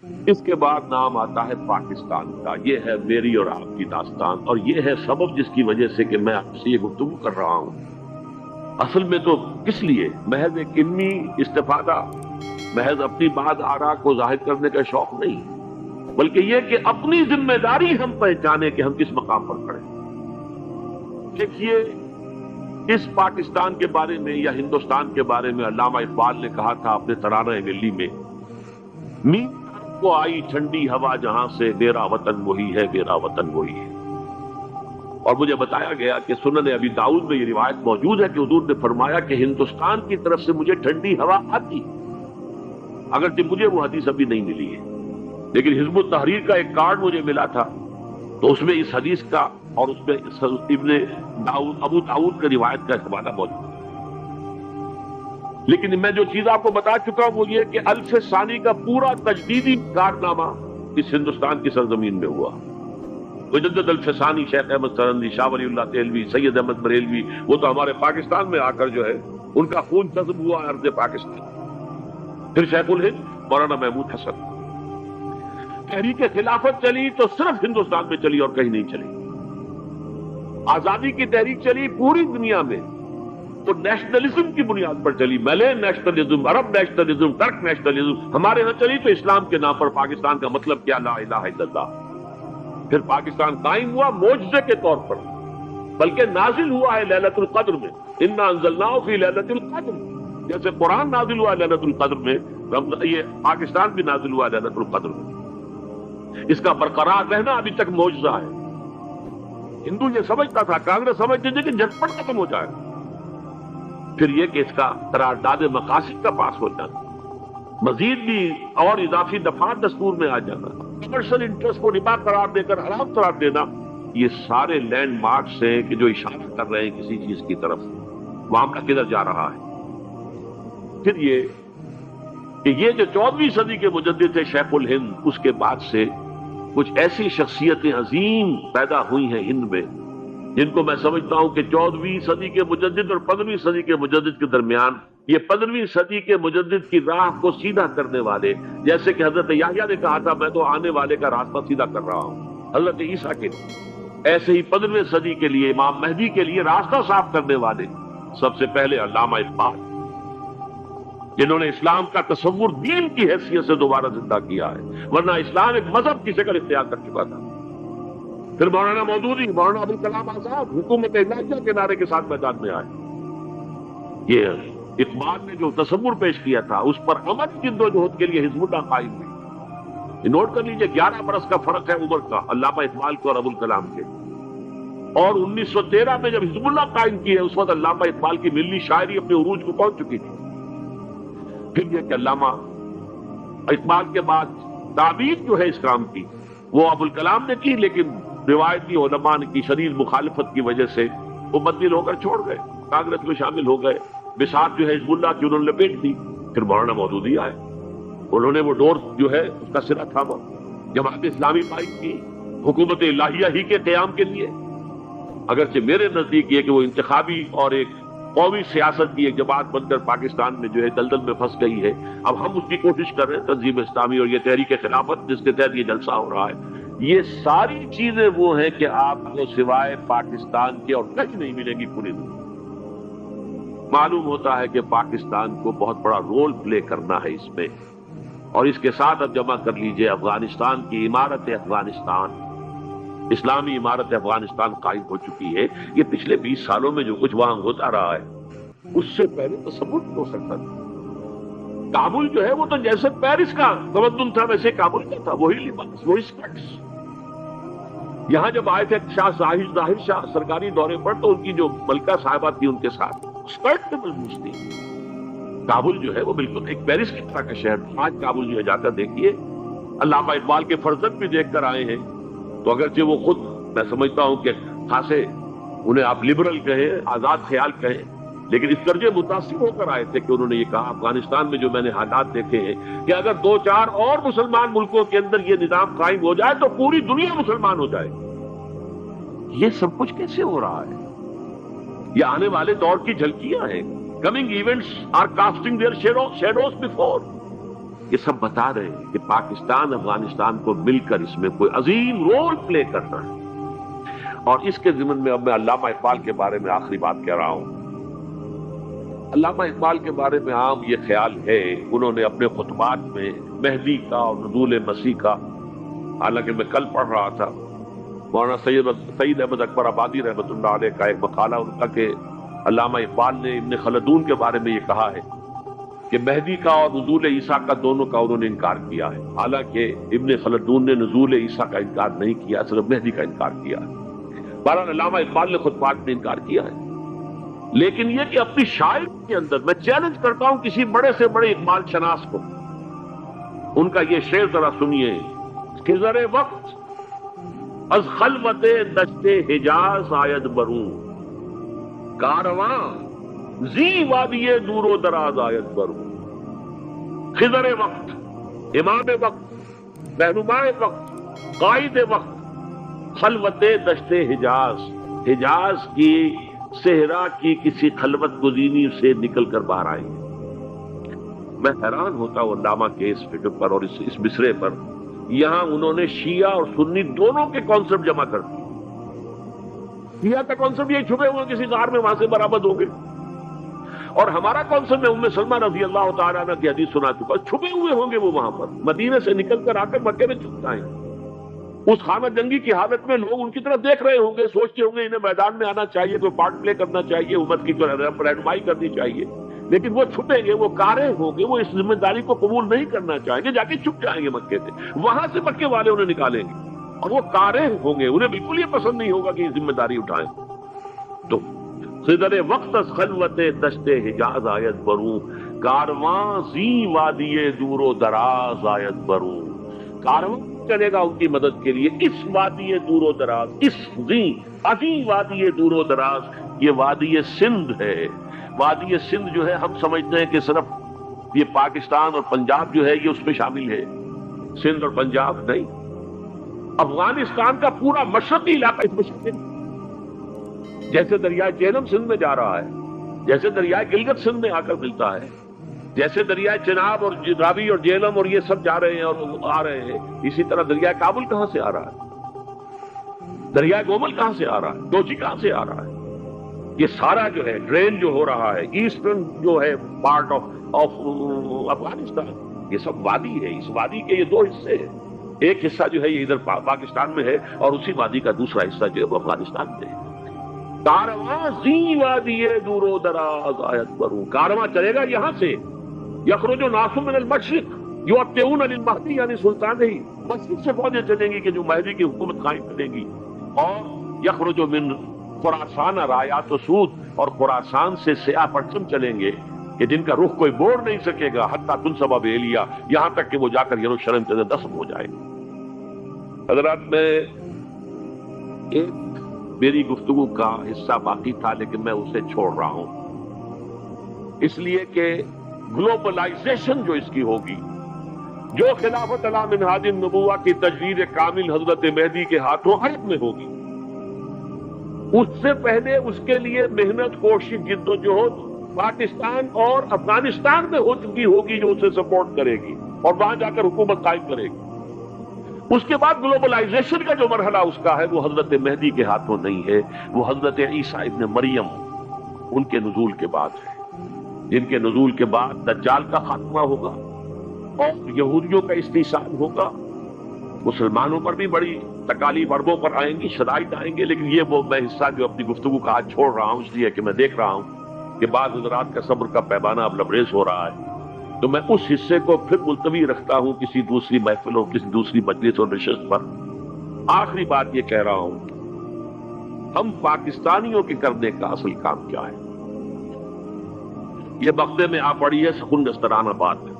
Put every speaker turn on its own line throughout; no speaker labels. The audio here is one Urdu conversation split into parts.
اس کے بعد نام آتا ہے پاکستان کا. یہ ہے میری اور آپ کی داستان، اور یہ ہے سبب جس کی وجہ سے کہ میں آپ سے یہ گفتگو کر رہا ہوں. اصل میں تو کس لیے؟ محض ایک علمی استفادہ، محض اپنی بات آراء کو ظاہر کرنے کا شوق نہیں، بلکہ یہ کہ اپنی ذمہ داری ہم پہچانے کہ ہم کس مقام پر کھڑے. دیکھیے، اس پاکستان کے بارے میں یا ہندوستان کے بارے میں علامہ اقبال نے کہا تھا اپنے ترانہ ملی میں، کو آئی ٹھنڈی ہوا جہاں سے، میرا وطن وہی ہے، میرا وطن وہی ہے. اور مجھے بتایا گیا کہ سنن ابی داؤد میں یہ روایت موجود ہے کہ حضور نے فرمایا کہ ہندوستان کی طرف سے مجھے ٹھنڈی ہوا آتی، اگرچہ مجھے وہ حدیث ابھی نہیں ملی ہے، لیکن حزب التحریر کا ایک کارڈ مجھے ملا تھا، تو اس میں اس حدیث کا اور اس میں ابن داؤد ابو داؤد کا روایت کا حوالہ موجود ہے. لیکن میں جو چیز آپ کو بتا چکا ہوں وہ یہ کہ الف ثانی کا پورا تجدیدی کارنامہ اس ہندوستان کی سرزمین میں ہوا. مجدد الف ثانی شیخ احمد سرندی، شاہ ولی اللہ دہلوی، سید احمد بریلوی، وہ تو ہمارے پاکستان میں آ کر جو ہے ان کا خون جذب ہوا ارض پاکستان. پھر شیخ الہند مولانا محمود حسن. تحریک خلافت چلی تو صرف ہندوستان میں چلی اور کہیں نہیں چلی. آزادی کی تحریک چلی پوری دنیا میں تو نیشنلزم کی بنیاد پر چلی، ملین نیشنلزم، عرب نیشنلزم، ٹرک نیشنلزم. ہمارے ہاں چلی تو اسلام کے نام پر پاکستان کا مطلب کیا؟ لا الہ الا اللہ. پھر پاکستان قائم ہوا معجزے کے طور پر، بلکہ نازل ہوا ہے لیلۃ القدر میں. انا انزلناہ فی لیلۃ القدر، جیسے قرآن نازل ہوا لیلۃ القدر میں، یہ پاکستان بھی نازل ہوا لیلۃ القدر میں. اس کا برقرار رہنا ابھی تک معجزہ ہے. ہندو یہ سمجھتا تھا، کانگریس سمجھتی تھی کہ جھٹپٹ ختم ہو جائے. پھر یہ کہ اس کا قرارداد مقاصد کا پاس ہو جانا، مزید بھی اور اضافی دفعات دستور میں آ جانا، کمرشل انٹرسٹ کو ربا قرار دے کر حرام قرار دینا، یہ سارے لینڈ مارکس ہیں کہ جو اشارہ کر رہے ہیں کسی چیز کی طرف، معاملہ کدھر جا رہا ہے. پھر یہ کہ یہ جو 14ویں صدی کے مجدد تھے شیخ الہند، اس کے بعد سے کچھ ایسی شخصیتیں عظیم پیدا ہوئی ہیں ہند میں جن کو میں سمجھتا ہوں کہ 14ویں صدی کے مجدد اور 15ویں صدی کے مجدد کے درمیان، یہ 15ویں صدی کے مجدد کی راہ کو سیدھا کرنے والے، جیسے کہ حضرت یحییٰ نے کہا تھا میں تو آنے والے کا راستہ سیدھا کر رہا ہوں، حضرت عیسیٰ کے لیے، ایسے ہی 15ویں صدی کے لیے امام مہدی کے لیے راستہ صاف کرنے والے سب سے پہلے علامہ اقبال، جنہوں نے اسلام کا تصور دین کی حیثیت سے دوبارہ زندہ کیا ہے، ورنہ اسلام ایک مذہب کی شکل اختیار کر چکا تھا. پھر مولانا مودودی، مولانا ابوالکلام آزاد حکومت الہیہ کے نعرے کے ساتھ میدان میں آئے. یہ اقبال نے جو تصور پیش کیا تھا اس پر عملی جدوجہد کے لیے حزب اللہ قائم ہوئی. یہ نوٹ کر لیجئے، 11 برس کا فرق ہے عمر کا علامہ اقبال کے اور ابوالکلام کے. اور 1913 میں جب حزب اللہ قائم کی ہے اس وقت علامہ اقبال کی ملی شاعری اپنے عروج کو پہنچ چکی تھی. پھر یہ کہ علامہ اقبال کے بعد تعبیر جو ہے اس کام کی وہ ابوالکلام نے کی، لیکن روایتی علماء کی شدید مخالفت کی وجہ سے وہ مبدل ہو کر چھوڑ گئے، کانگریس میں شامل ہو گئے. بساط جو ہے حزب اللہ کی انہوں نے لپیٹ دی. پھر مولانا مودودی آئے، انہوں نے وہ ڈور جو ہے اس کا سرا تھاما، جماعت اسلامی قائم کی حکومت الہیہ ہی کے قیام کے لیے. اگرچہ میرے نزدیک یہ کہ وہ انتخابی اور ایک قومی سیاست کی ایک جماعت بن کر پاکستان میں جو ہے دلدل میں پھنس گئی ہے. اب ہم اس کی کوشش کر رہے ہیں، تنظیم اسلامی اور یہ تحریک خلافت جس کے تحت یہ جلسہ ہو رہا ہے. یہ ساری چیزیں وہ ہیں کہ آپ کو سوائے پاکستان کے اور کہیں نہیں ملیں گی پوری دنیا. معلوم ہوتا ہے کہ پاکستان کو بہت بڑا رول پلے کرنا ہے اس میں. اور اس کے ساتھ اب جمع کر لیجئے افغانستان کی عمارت افغانستان، اسلامی عمارت افغانستان قائم ہو چکی ہے. یہ پچھلے 20 سالوں میں جو کچھ وہاں ہوتا رہا ہے اس سے پہلے تصور نہیں ہو سکتا تھا. کابل جو ہے وہ تو جیسے پیرس کا تمدن تھا ویسے کابل کا تھا، وہی لباس، وہی اسکرٹس. یہاں جب آئے تھے شاہ ظاہر شاہ سرکاری دورے پر تو ان کی جو ملکہ صاحبہ تھی ان کے ساتھ اسکرٹ میں ملبوس تھی. کابل جو ہے وہ بالکل ایک پیرس کی طرح کا شہر تھا. آج کابل جو ہے جا کر دیکھیے، علامہ اقبال کے فرزند بھی دیکھ کر آئے ہیں. تو اگرچہ وہ خود میں سمجھتا ہوں کہ خاصے انہیں آپ لبرل کہیں، آزاد خیال کہیں، لیکن اس درجے متاثر ہو کر آئے تھے کہ انہوں نے یہ کہا افغانستان میں جو میں نے حالات دیکھے ہیں کہ اگر 2-4 اور مسلمان ملکوں کے اندر یہ نظام قائم ہو جائے تو پوری دنیا مسلمان ہو جائے. یہ سب کچھ کیسے ہو رہا ہے؟ یہ آنے والے دور کی جھلکیاں ہیں. Coming events are casting their shadows before. یہ سب بتا رہے ہیں کہ پاکستان افغانستان کو مل کر اس میں کوئی عظیم رول پلے کرنا ہے. اور اس کے ضمن میں اب میں علامہ اقبال کے بارے میں آخری بات کہہ رہا ہوں. علامہ اقبال کے بارے میں عام یہ خیال ہے، انہوں نے اپنے خطبات میں مہدی کا اور نزول مسیح کا، حالانکہ میں کل پڑھ رہا تھا مولانا سید احمد اکبر آبادی رحمۃ اللہ علیہ کا ایک مقالہ ان کا کہ علامہ اقبال نے ابن خلدون کے بارے میں یہ کہا ہے کہ مہدی کا اور نزول عیسیٰ کا دونوں کا انہوں نے انکار کیا ہے. حالانکہ ابن خلدون نے نزول عیسیٰ کا انکار نہیں کیا، صرف مہدی کا انکار کیا ہے. بہرحال علامہ اقبال نے خطبات میں انکار کیا ہے. لیکن یہ کہ اپنی شاعری کے اندر میں چیلنج کرتا ہوں کسی بڑے سے بڑے اقبال شناس کو، ان کا یہ شعر ذرا سنیے. خضر وقت از خلوت دشت حجاز آید برون، کارواں زی وادی دور و دراز آید برون. خضر وقت، امام وقت، رہنما وقت، قائد وقت، خلوت دشت حجاز، حجاز کی صحرا کی کسی خلوت گزینی سے نکل کر باہر آئیں گے. میں حیران ہوتا ہوں علامہ کے اس فکر پر اور اس مصرے پر. یہاں انہوں نے شیعہ اور سنی دونوں کے کانسیپٹ جمع کر دیے. شیعہ کا کانسیپٹ یہ چھپے ہوئے کسی غار میں وہاں سے برآمد ہو گئے، اور ہمارا کانسیپٹ میں ام سلمہ رضی اللہ تعالیٰ عنہ کی حدیث سنا چکا، چھپے ہوئے ہوں گے وہ وہاں پر، مدینے سے نکل کر آ کر مکے میں چھپ جائیں. اس خانہ جنگی کی حالت میں لوگ ان کی طرف دیکھ رہے ہوں گے، سوچتے ہوں گے انہیں میدان میں آنا چاہیے، کوئی پارٹ پلے کرنا چاہیے، امت کی رہنمائی کرنی چاہیے. لیکن وہ چھپیں گے، وہ کارے ہوں گے، وہ اس ذمہ داری کو قبول نہیں کرنا چاہیں گے، جا کے چھپ جائیں گے مکے سے. وہاں سے مکے والے انہیں نکالیں گے اور وہ کارے ہوں گے، انہیں بالکل یہ پسند نہیں ہوگا کہ یہ ذمہ داری اٹھائیں. تو خضر وقت از خلوت دشت حجاز آیت بروں، کارواں زی وادی دور و دراز آیت بروں. کارواں چلے گا ان کی مدد کے لیے اس وادی دور و دراز، اس عظیم وادی دور و دراز. یہ وادی سندھ ہے. وادی سندھ جو ہے ہم سمجھتے ہیں کہ صرف یہ پاکستان اور پنجاب جو ہے یہ اس میں شامل ہے. سندھ اور پنجاب نہیں، افغانستان کا پورا مشرقی علاقہ اس میں شامل ہے. جیسے دریائے جہلم سندھ میں جا رہا ہے، جیسے دریائے گلگت سندھ میں آ کر ملتا ہے، جیسے دریائے چناب اور راوی اور جہلم اور یہ سب جا رہے ہیں اور آ رہے ہیں، اسی طرح دریائے کابل کہاں سے آ رہا ہے، دریائے گومل کہاں سے آ رہا ہے، دوچی کہاں سے آ رہا ہے. یہ سارا جو ہے ڈرین جو ہو رہا ہے، ایسٹرن جو ہے پارٹ آف افغانستان، یہ سب وادی ہے. اس وادی کے یہ دو حصے ہیں. ایک حصہ جو ہے یہ ادھر پاکستان میں ہے اور اسی وادی کا دوسرا حصہ جو ہے وہ افغانستان میں ہے. کارواں زی وادی دور و دراز آیت بروں، کارواں چلے گا یہاں سے. یخرج ناس من المشرق یؤتون للمہدی، یعنی سلطان ہی مشرق سے فوجیں چلیں گی کہ جو مہدی کی حکومت قائم کریں گی. اور یخرج من خراسان رایات و سود، اور خراسان سے سیاہ پرچم چلیں گے کہ جن کا رخ کوئی موڑ نہیں سکے گا، حتیٰ تنصب بیلیا، یہاں تک کہ وہ جا کر یروشلم کے اندر دفن ہو جائے. حضرات، میں ایک میری گفتگو کا حصہ باقی تھا لیکن میں اسے چھوڑ رہا ہوں، اس لیے کہ گلوبلائزیشن جو اس کی ہوگی، جو خلافت علی منہاج النبوہ کی تجدید کامل حضرت مہدی کے ہاتھوں عرب میں ہوگی، اس سے پہلے اس کے لیے محنت، کوشش، جد و جہد پاکستان اور افغانستان میں ہو چکی ہوگی جو اسے سپورٹ کرے گی اور وہاں جا کر حکومت قائم کرے گی. اس کے بعد گلوبلائزیشن کا جو مرحلہ اس کا ہے وہ حضرت مہدی کے ہاتھوں نہیں ہے، وہ حضرت عیسیٰ ابن مریم ان کے نزول کے بعد ہے، جن کے نزول کے بعد دجال کا خاتمہ ہوگا اور یہودیوں کا استحصال ہوگا. مسلمانوں پر بھی بڑی تکالیف عربوں پر آئیں گی، شدائد آئیں گے. لیکن یہ وہ میں حصہ جو اپنی گفتگو کا آج چھوڑ رہا ہوں اس لیے کہ میں دیکھ رہا ہوں کہ بعض حضرات کا صبر کا پیمانہ اب لبریز ہو رہا ہے، تو میں اس حصے کو پھر ملتوی رکھتا ہوں کسی دوسری محفل اور کسی دوسری مجلس اور نشست پر. آخری بات یہ کہہ رہا ہوں، ہم پاکستانیوں کے کرنے کا اصل کام کیا ہے؟ یہ بغدے میں آ پڑی ہے سخن دسترانہ بات ہے.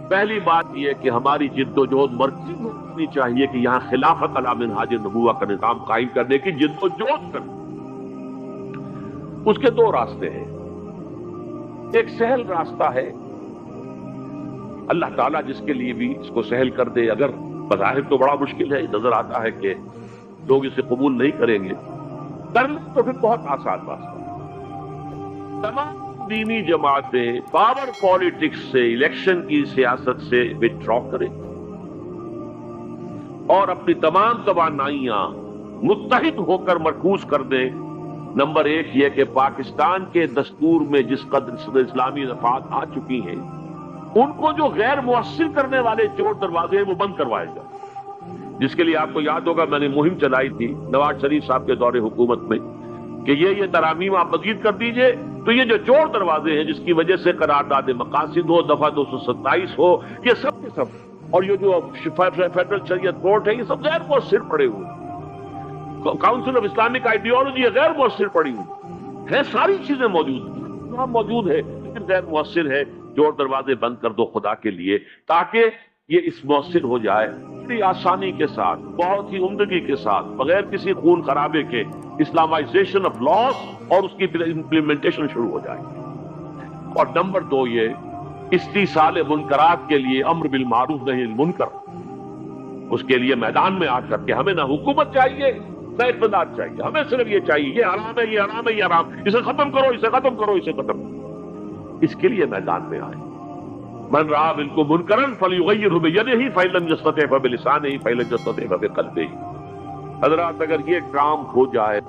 پہلی بات یہ کہ ہماری جد و جہد مرکزی ہونی چاہیے کہ یہاں خلافت علی منہاج النبوہ کا نظام قائم کرنے کی جد و جہد کریں. اس کے دو راستے ہیں. ایک سہل راستہ ہے، اللہ تعالیٰ جس کے لیے بھی اس کو سہل کر دے. اگر بظاہر تو بڑا مشکل ہے، نظر آتا ہے کہ لوگ اسے قبول نہیں کریں گے، کرنا تو پھر بہت آسان راستہ. تمام دینی جماعتیں پاور پالیٹکس سے، الیکشن کی سیاست سے وتھڈرا کریں اور اپنی تمام توانائیاں متحد ہو کر مرکوز کر دیں۔ نمبر ایک یہ کہ پاکستان کے دستور میں جس قدر اسلامی دفعات آ چکی ہیں ان کو جو غیر مؤثر کرنے والے چور دروازے ہیں وہ بند کروائے جائیں، جس کے لیے آپ کو یاد ہوگا میں نے مہم چلائی تھی نواز شریف صاحب کے دور حکومت میں کہ یہ ترامیم آپ مزید کر دیجئے تو یہ جو چور دروازے ہیں جس کی وجہ سے قرارداد مقاصد ہو، دفعہ 227 ہو، یہ سب کے سب، اور یہ جو فیڈرل شریعت کورٹ ہے یہ سب غیر مؤثر پڑے ہوئے، کاؤنسل آف اسلامک آئیڈیالوجی غیر مؤثر پڑی ہوئی ہے، ساری چیزیں موجود ہے لیکن غیر مؤثر ہے۔ چور دروازے بند کر دو خدا کے لیے تاکہ یہ اس مؤثر ہو جائے، بڑی آسانی کے ساتھ، بہت ہی عمدگی کے ساتھ، بغیر کسی خون خرابے کے اسلامائزیشن آف لاس اور اس کی امپلیمنٹیشن شروع ہو جائے۔ اور نمبر دو یہ استیصال منکرات کے لیے امر بالمعروف نہی عن المنکر، اس کے لیے میدان میں آ کر کے ہمیں نہ حکومت چاہیے نہ اقتدار چاہیے، ہمیں صرف یہ چاہیے یہ حرام ہے، یہ حرام ہے، یہ حرام، اسے ختم کرو، اسے ختم کرو، اسے ختم کرو۔ اس کے لیے میدان میں آئے۔ من رأى منکم منکرا فلیغیرہ بیدہ فإن لم یستطع فبلسانہ فإن لم یستطع فبقلبہ۔ حضرات اگر یہ کام ہو جائے